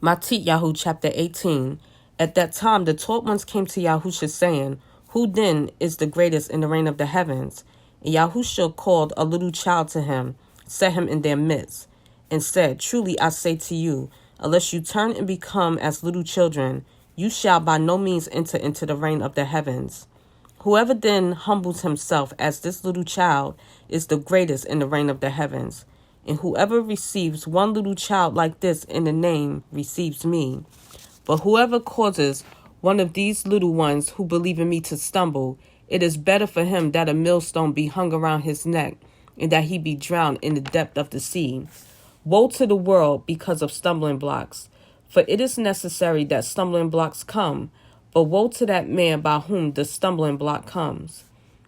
Matthithyahu chapter 18. At that time the 12 ones came to Yahusha, saying, Who then is the greatest in the reign of the heavens? And Yahusha called a little child to him, set him in their midst, and said, Truly I say to you, unless you turn and become as little children, you shall by no means enter into the reign of the heavens. Whoever then humbles himself as this little child is the greatest in the reign of the heavens. And whoever receives one little child like this in the name receives me. But whoever causes one of these little ones who believe in me to stumble, it is better for him that a millstone be hung around his neck and that he be drowned in the depth of the sea. Woe to the world because of stumbling blocks, for it is necessary that stumbling blocks come, but woe to that man by whom the stumbling block comes.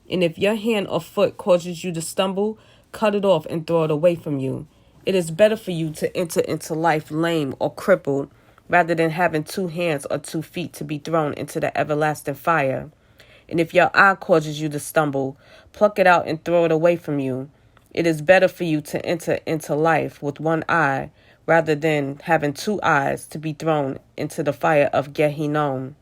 And if your hand or foot causes you to stumble, cut it off and throw it away from you. It is better for you to enter into life lame or crippled, rather than having 2 hands or 2 feet to be thrown into the everlasting fire. And if your eye causes you to stumble, pluck it out and throw it away from you. It is better for you to enter into life with 1 eye, rather than having 2 eyes to be thrown into the fire of Gehinnom.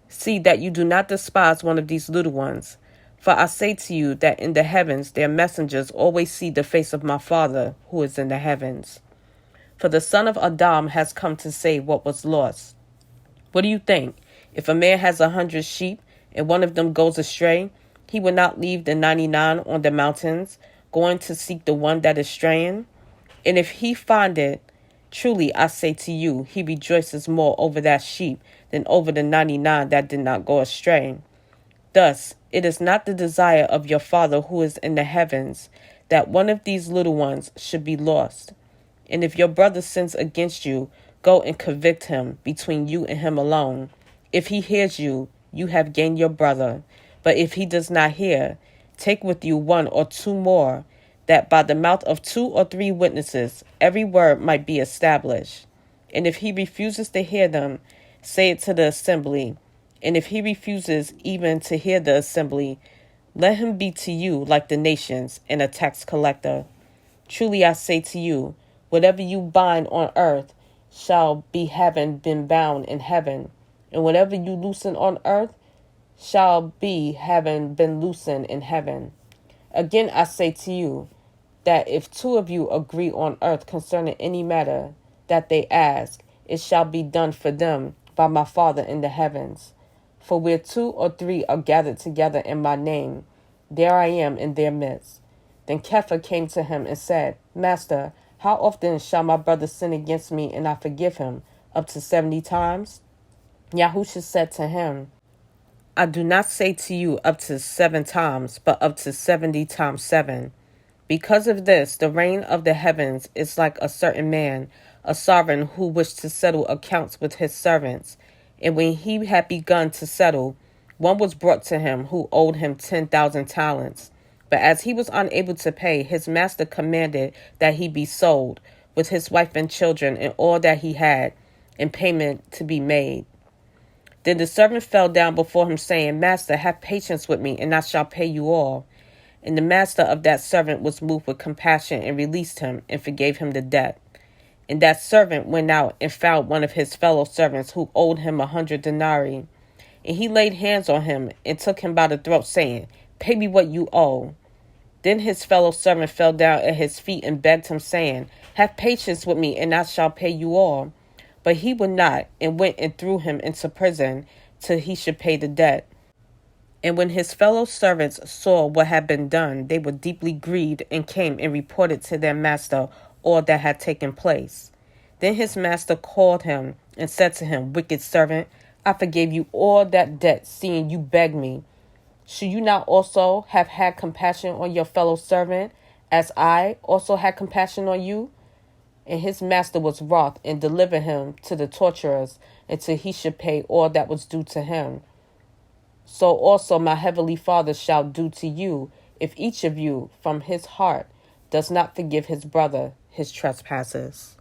See that you do not despise one of these little ones. For I say to you that in the heavens their messengers always see the face of my Father who is in the heavens. For the Son of Adam has come to save what was lost. What do you think? If a man has 100 sheep and one of them goes astray, he will not leave the 99 on the mountains, going to seek the one that is straying? And if he find it, truly I say to you, he rejoices more over that sheep than over the 99 that did not go astray. Thus, it is not the desire of your Father who is in the heavens that one of these little ones should be lost. And if your brother sins against you, go and convict him between you and him alone. If he hears you, you have gained your brother. But if he does not hear, take with you 1 or 2 more, that by the mouth of 2 or 3 witnesses every word might be established. And if he refuses to hear them, say it to the assembly. And if he refuses even to hear the assembly, let him be to you like the nations and a tax collector. Truly I say to you, whatever you bind on earth shall be having been bound in heaven, and whatever you loosen on earth shall be having been loosened in heaven. Again I say to you, that if 2 of you agree on earth concerning any matter that they ask, it shall be done for them by my Father in the heavens. For where 2 or 3 are gathered together in my name, there I am in their midst. Then Kepha came to him and said, Master, how often shall my brother sin against me and I forgive him? Up to 70 times? Yahusha said to him, I do not say to you up to 7 times, but up to 70 times 7. Because of this, the reign of the heavens is like a certain man, a sovereign who wished to settle accounts with his servants. And when he had begun to settle, one was brought to him who owed him 10,000 talents. But as he was unable to pay, his master commanded that he be sold, with his wife and children and all that he had, and payment to be made. Then the servant fell down before him, saying, Master, have patience with me, and I shall pay you all. And the master of that servant was moved with compassion and released him and forgave him the debt. And that servant went out and found one of his fellow servants who owed him 100 denarii. And he laid hands on him and took him by the throat, saying, Pay me what you owe. Then his fellow servant fell down at his feet and begged him, saying, Have patience with me, and I shall pay you all. But he would not, and went and threw him into prison till he should pay the debt. And when his fellow servants saw what had been done, they were deeply grieved and came and reported to their master all that had taken place. Then his master called him and said to him, Wicked servant, I forgave you all that debt, seeing you begged me. Should you not also have had compassion on your fellow servant, as I also had compassion on you? And his master was wroth and delivered him to the torturers until he should pay all that was due to him. So also my heavenly Father shall do to you, if each of you from his heart does not forgive his brother his trespasses.